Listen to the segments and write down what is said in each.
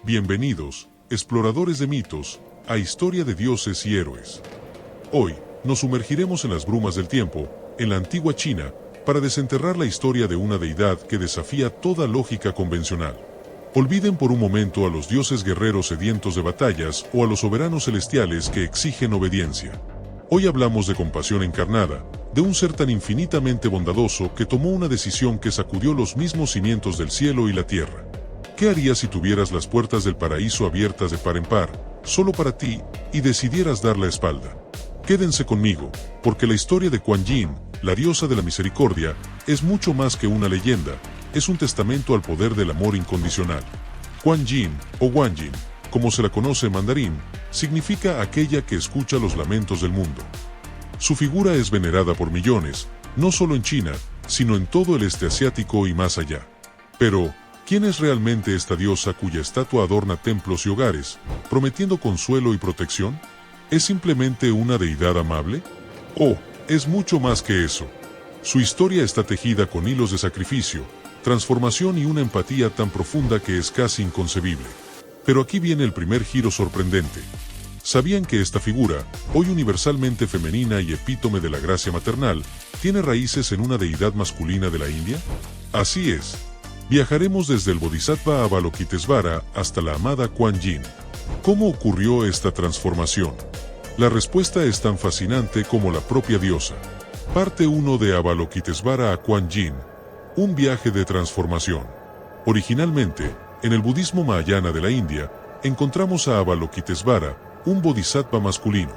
Bienvenidos, exploradores de mitos, a Historia de Dioses y Héroes. Hoy, nos sumergiremos en las brumas del tiempo, en la antigua China, para desenterrar la historia de una deidad que desafía toda lógica convencional. Olviden por un momento a los dioses guerreros sedientos de batallas o a los soberanos celestiales que exigen obediencia. Hoy hablamos de compasión encarnada, de un ser tan infinitamente bondadoso que tomó una decisión que sacudió los mismos cimientos del cielo y la tierra. ¿Qué harías si tuvieras las puertas del paraíso abiertas de par en par, solo para ti, y decidieras dar la espalda? Quédense conmigo, porque la historia de Kuan Yin, la diosa de la misericordia, es mucho más que una leyenda, es un testamento al poder del amor incondicional. Kuan Yin, o Guan Yin, como se la conoce en mandarín, significa aquella que escucha los lamentos del mundo. Su figura es venerada por millones, no solo en China, sino en todo el este asiático y más allá. Pero, ¿quién es realmente esta diosa cuya estatua adorna templos y hogares, prometiendo consuelo y protección? ¿Es simplemente una deidad amable? ¿O es mucho más que eso? Su historia está tejida con hilos de sacrificio, transformación y una empatía tan profunda que es casi inconcebible. Pero aquí viene el primer giro sorprendente. ¿Sabían que esta figura, hoy universalmente femenina y epítome de la gracia maternal, tiene raíces en una deidad masculina de la India? Así es. Viajaremos desde el Bodhisattva Avalokitesvara hasta la amada Kuan Yin. ¿Cómo ocurrió esta transformación? La respuesta es tan fascinante como la propia diosa. Parte 1 de Avalokitesvara a Kuan Yin. Un viaje de transformación. Originalmente, en el budismo mahayana de la India, encontramos a Avalokitesvara, un bodhisattva masculino.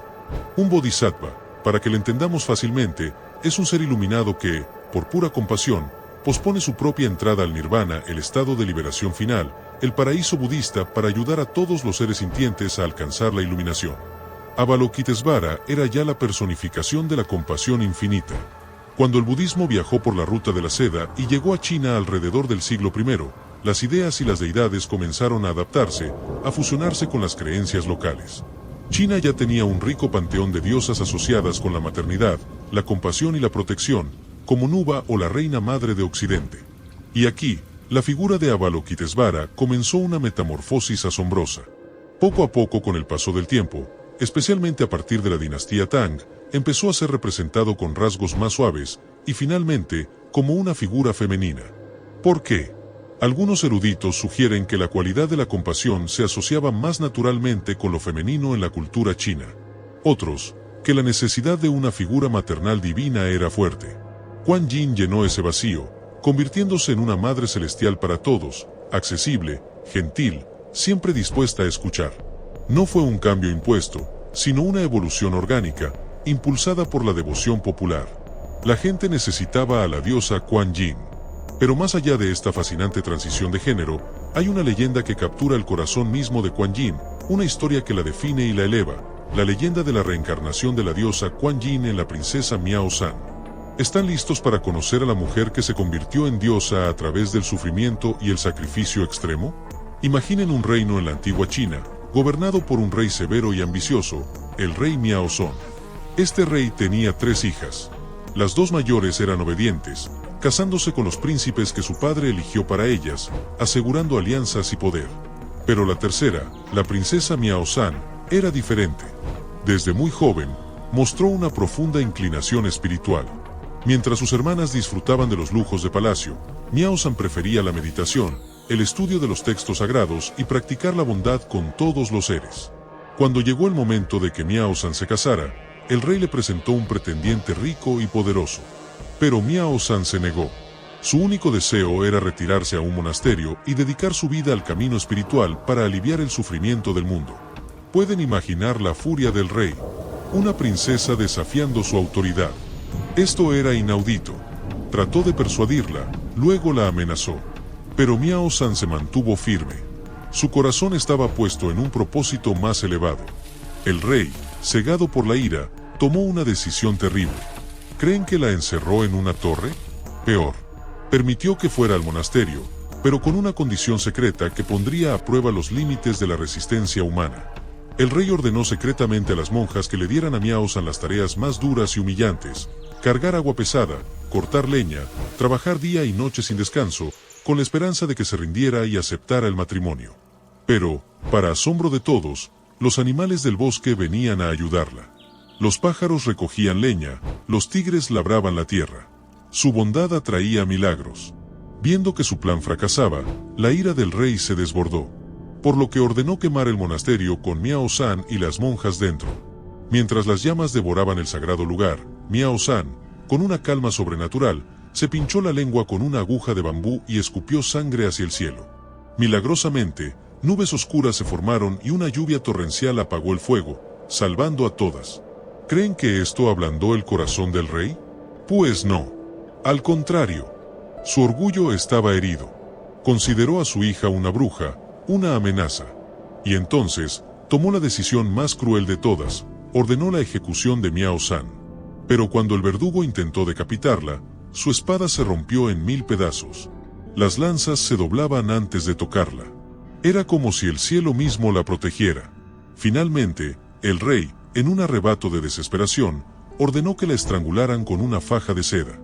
Un bodhisattva, para que lo entendamos fácilmente, es un ser iluminado que, por pura compasión, pospone su propia entrada al nirvana, el estado de liberación final, el paraíso budista, para ayudar a todos los seres sintientes a alcanzar la iluminación. Avalokitesvara era ya la personificación de la compasión infinita. Cuando el budismo viajó por la ruta de la seda y llegó a China alrededor del siglo I, las ideas y las deidades comenzaron a adaptarse, a fusionarse con las creencias locales. China ya tenía un rico panteón de diosas asociadas con la maternidad, la compasión y la protección, como Nuba o la Reina Madre de Occidente. Y aquí, la figura de Avalokitesvara comenzó una metamorfosis asombrosa. Poco a poco, con el paso del tiempo, especialmente a partir de la dinastía Tang, empezó a ser representado con rasgos más suaves, y finalmente, como una figura femenina. ¿Por qué? Algunos eruditos sugieren que la cualidad de la compasión se asociaba más naturalmente con lo femenino en la cultura china. Otros, que la necesidad de una figura maternal divina era fuerte. Kuan Yin llenó ese vacío, convirtiéndose en una madre celestial para todos, accesible, gentil, siempre dispuesta a escuchar. No fue un cambio impuesto, sino una evolución orgánica, impulsada por la devoción popular. La gente necesitaba a la diosa Kuan Yin. Pero más allá de esta fascinante transición de género, hay una leyenda que captura el corazón mismo de Kuan Yin, una historia que la define y la eleva, la leyenda de la reencarnación de la diosa Kuan Yin en la princesa Miao San. ¿Están listos para conocer a la mujer que se convirtió en diosa a través del sufrimiento y el sacrificio extremo? Imaginen un reino en la antigua China, gobernado por un rey severo y ambicioso, el rey Miao Zong. Este rey tenía 3 hijas. Las 2 mayores eran obedientes, casándose con los príncipes que su padre eligió para ellas, asegurando alianzas y poder. Pero la tercera, la princesa Miao San, era diferente. Desde muy joven, mostró una profunda inclinación espiritual. Mientras sus hermanas disfrutaban de los lujos de palacio, Miao San prefería la meditación, el estudio de los textos sagrados y practicar la bondad con todos los seres. Cuando llegó el momento de que Miao San se casara, el rey le presentó un pretendiente rico y poderoso. Pero Miao San se negó. Su único deseo era retirarse a un monasterio y dedicar su vida al camino espiritual para aliviar el sufrimiento del mundo. Pueden imaginar la furia del rey. Una princesa desafiando su autoridad. Esto era inaudito. Trató de persuadirla, luego la amenazó. Pero Miao San se mantuvo firme. Su corazón estaba puesto en un propósito más elevado. El rey, cegado por la ira, tomó una decisión terrible. ¿Creen que la encerró en una torre? Peor. Permitió que fuera al monasterio, pero con una condición secreta que pondría a prueba los límites de la resistencia humana. El rey ordenó secretamente a las monjas que le dieran a Miao San las tareas más duras y humillantes: cargar agua pesada, cortar leña, trabajar día y noche sin descanso, con la esperanza de que se rindiera y aceptara el matrimonio. Pero, para asombro de todos, los animales del bosque venían a ayudarla. Los pájaros recogían leña, los tigres labraban la tierra. Su bondad atraía milagros. Viendo que su plan fracasaba, la ira del rey se desbordó, por lo que ordenó quemar el monasterio con Miao San y las monjas dentro. Mientras las llamas devoraban el sagrado lugar, Miao San, con una calma sobrenatural, se pinchó la lengua con una aguja de bambú y escupió sangre hacia el cielo. Milagrosamente, nubes oscuras se formaron y una lluvia torrencial apagó el fuego, salvando a todas. ¿Creen que esto ablandó el corazón del rey? Pues no. Al contrario, su orgullo estaba herido. Consideró a su hija una bruja, una amenaza. Y entonces, tomó la decisión más cruel de todas, ordenó la ejecución de Miao San. Pero cuando el verdugo intentó decapitarla, su espada se rompió en 1000 pedazos. Las lanzas se doblaban antes de tocarla. Era como si el cielo mismo la protegiera. Finalmente, el rey, en un arrebato de desesperación, ordenó que la estrangularan con una faja de seda.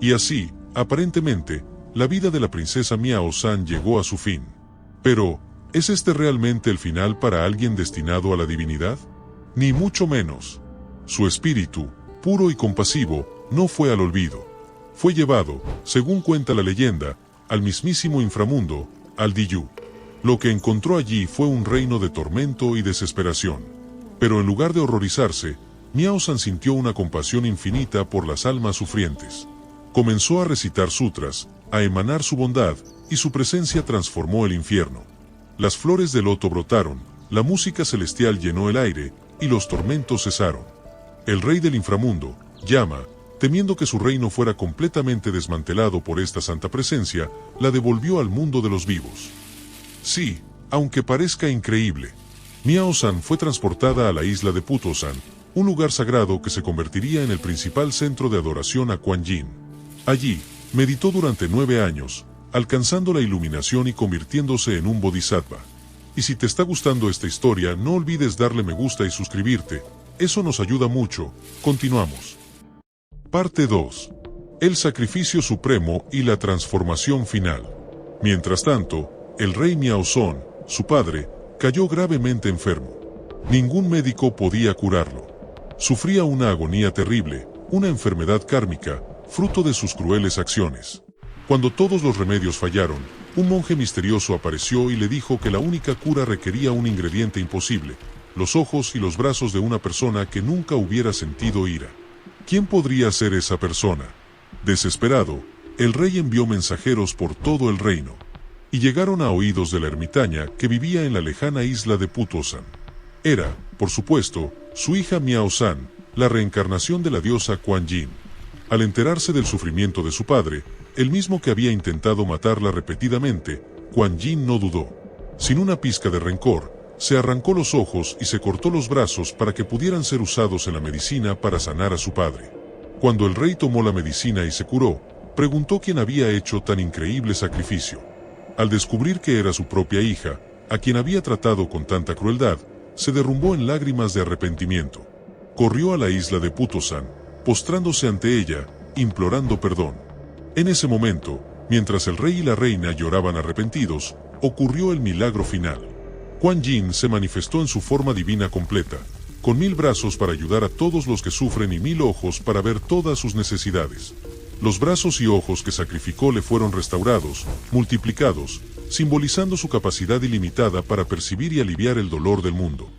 Y así, aparentemente, la vida de la princesa Miao San llegó a su fin. Pero, ¿es este realmente el final para alguien destinado a la divinidad? Ni mucho menos. Su espíritu, puro y compasivo, no fue al olvido. Fue llevado, según cuenta la leyenda, al mismísimo inframundo, al Diyu. Lo que encontró allí fue un reino de tormento y desesperación. Pero en lugar de horrorizarse, Miao San sintió una compasión infinita por las almas sufrientes. Comenzó a recitar sutras, a emanar su bondad, y su presencia transformó el infierno. Las flores de loto brotaron, la música celestial llenó el aire, y los tormentos cesaron. El rey del inframundo, Yama, temiendo que su reino fuera completamente desmantelado por esta santa presencia, la devolvió al mundo de los vivos. Sí, aunque parezca increíble, Miao San fue transportada a la isla de Putosan, un lugar sagrado que se convertiría en el principal centro de adoración a Kuan Yin. Allí, meditó durante 9 años, alcanzando la iluminación y convirtiéndose en un bodhisattva. Y si te está gustando esta historia, no olvides darle me gusta y suscribirte, eso nos ayuda mucho. Continuamos. Parte 2. El sacrificio supremo y la transformación final. Mientras tanto, el rey Miao Zong, su padre, cayó gravemente enfermo. Ningún médico podía curarlo. Sufría una agonía terrible, una enfermedad kármica, fruto de sus crueles acciones. Cuando todos los remedios fallaron, un monje misterioso apareció y le dijo que la única cura requería un ingrediente imposible: los ojos y los brazos de una persona que nunca hubiera sentido ira. ¿Quién podría ser esa persona? Desesperado, el rey envió mensajeros por todo el reino. Y llegaron a oídos de la ermitaña que vivía en la lejana isla de Putosan. Era, por supuesto, su hija Miao San, la reencarnación de la diosa Kuan Yin. Al enterarse del sufrimiento de su padre, el mismo que había intentado matarla repetidamente, Kuan Yin no dudó. Sin una pizca de rencor, se arrancó los ojos y se cortó los brazos para que pudieran ser usados en la medicina para sanar a su padre. Cuando el rey tomó la medicina y se curó, preguntó quién había hecho tan increíble sacrificio. Al descubrir que era su propia hija, a quien había tratado con tanta crueldad, se derrumbó en lágrimas de arrepentimiento. Corrió a la isla de Putosan, postrándose ante ella, implorando perdón. En ese momento, mientras el rey y la reina lloraban arrepentidos, ocurrió el milagro final. Kuan Yin se manifestó en su forma divina completa, con 1000 brazos para ayudar a todos los que sufren y 1000 ojos para ver todas sus necesidades. Los brazos y ojos que sacrificó le fueron restaurados, multiplicados, simbolizando su capacidad ilimitada para percibir y aliviar el dolor del mundo.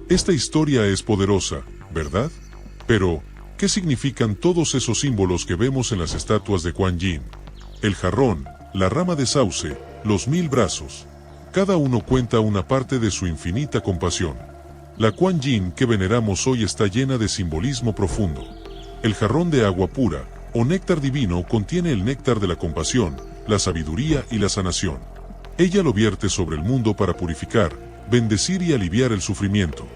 Esta historia es poderosa, ¿verdad? Pero, ¿qué significan todos esos símbolos que vemos en las estatuas de Kuan Yin? El jarrón, la rama de sauce, los 1000 brazos. Cada uno cuenta una parte de su infinita compasión. La Kuan Yin que veneramos hoy está llena de simbolismo profundo. El jarrón de agua pura, o néctar divino, contiene el néctar de la compasión, la sabiduría y la sanación. Ella lo vierte sobre el mundo para purificar, bendecir y aliviar el sufrimiento.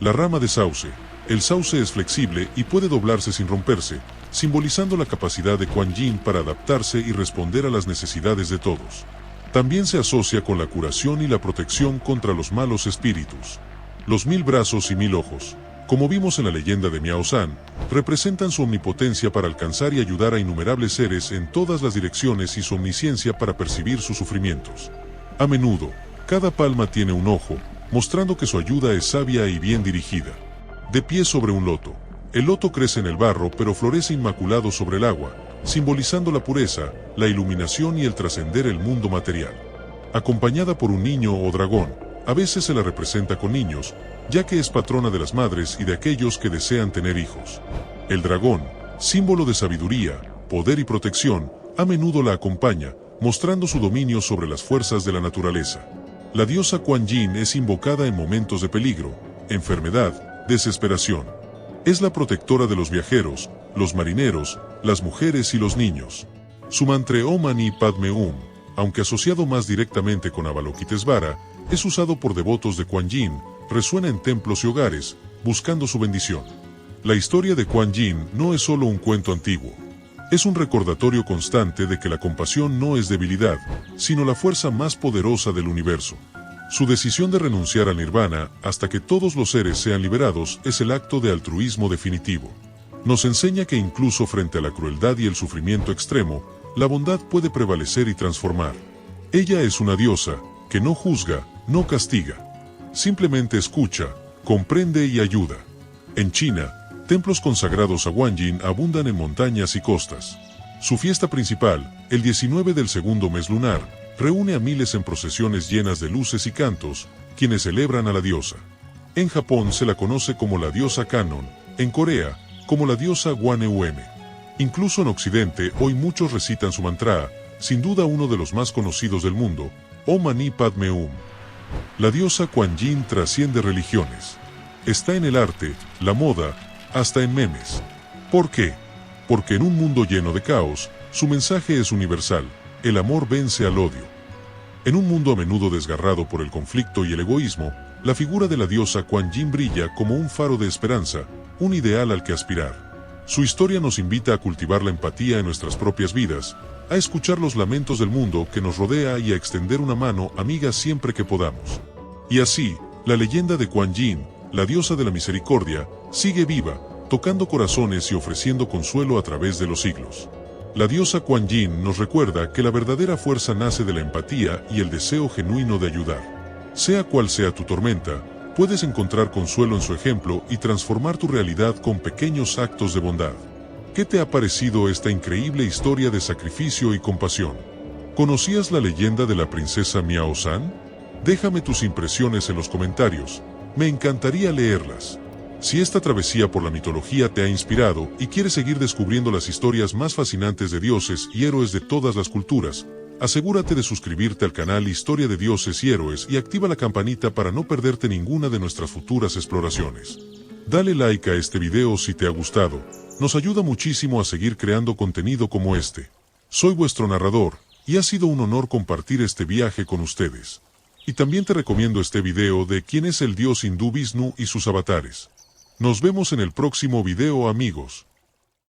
La rama de sauce. El sauce es flexible y puede doblarse sin romperse, simbolizando la capacidad de Kuan Yin para adaptarse y responder a las necesidades de todos. También se asocia con la curación y la protección contra los malos espíritus. Los 1000 brazos y 1000 ojos, como vimos en la leyenda de Miao San, representan su omnipotencia para alcanzar y ayudar a innumerables seres en todas las direcciones y su omnisciencia para percibir sus sufrimientos. A menudo, Cada palma tiene un ojo, mostrando que su ayuda es sabia y bien dirigida. De pie sobre un loto. El loto crece en el barro pero florece inmaculado sobre el agua, simbolizando la pureza, la iluminación y el trascender el mundo material. Acompañada por un niño o dragón, a veces se la representa con niños, ya que es patrona de las madres y de aquellos que desean tener hijos. El dragón, símbolo de sabiduría, poder y protección, a menudo la acompaña, mostrando su dominio sobre las fuerzas de la naturaleza. La diosa Kuan Yin es invocada en momentos de peligro, enfermedad, desesperación. Es la protectora de los viajeros, los marineros, las mujeres y los niños. Su mantra Om Mani Padme Hum, aunque asociado más directamente con Avalokitesvara, es usado por devotos de Kuan Yin, resuena en templos y hogares, buscando su bendición. La historia de Kuan Yin no es solo un cuento antiguo. Es un recordatorio constante de que la compasión no es debilidad, sino la fuerza más poderosa del universo. Su decisión de renunciar al nirvana hasta que todos los seres sean liberados es el acto de altruismo definitivo. Nos enseña que incluso frente a la crueldad y el sufrimiento extremo, la bondad puede prevalecer y transformar. Ella es una diosa que no juzga, no castiga. Simplemente escucha, comprende y ayuda. En China, templos consagrados a Kuan Yin abundan en montañas y costas. Su fiesta principal, el 19 del segundo mes lunar, reúne a miles en procesiones llenas de luces y cantos, quienes celebran a la diosa. En Japón se la conoce como la diosa Kannon, en Corea, como la diosa Gwaneum. Incluso en Occidente, hoy muchos recitan su mantra, sin duda uno de los más conocidos del mundo, Om Mani Padme Hum. La diosa Kuan Yin trasciende religiones. Está en el arte, la moda, hasta en memes. ¿Por qué? Porque en un mundo lleno de caos, su mensaje es universal: el amor vence al odio. En un mundo a menudo desgarrado por el conflicto y el egoísmo, la figura de la diosa Kuan Yin brilla como un faro de esperanza, un ideal al que aspirar. Su historia nos invita a cultivar la empatía en nuestras propias vidas, a escuchar los lamentos del mundo que nos rodea y a extender una mano amiga siempre que podamos. Y así, la leyenda de Kuan Yin, la diosa de la misericordia, sigue viva, tocando corazones y ofreciendo consuelo a través de los siglos. La diosa Kuan Yin nos recuerda que la verdadera fuerza nace de la empatía y el deseo genuino de ayudar. Sea cual sea tu tormenta, puedes encontrar consuelo en su ejemplo y transformar tu realidad con pequeños actos de bondad. ¿Qué te ha parecido esta increíble historia de sacrificio y compasión? ¿Conocías la leyenda de la princesa Miao San? Déjame tus impresiones en los comentarios. Me encantaría leerlas. Si esta travesía por la mitología te ha inspirado y quieres seguir descubriendo las historias más fascinantes de dioses y héroes de todas las culturas, asegúrate de suscribirte al canal Historia de Dioses y Héroes y activa la campanita para no perderte ninguna de nuestras futuras exploraciones. Dale like a este video si te ha gustado, nos ayuda muchísimo a seguir creando contenido como este. Soy vuestro narrador, y ha sido un honor compartir este viaje con ustedes. Y también te recomiendo este video de quién es el dios hindú Vishnu y sus avatares. Nos vemos en el próximo video, amigos.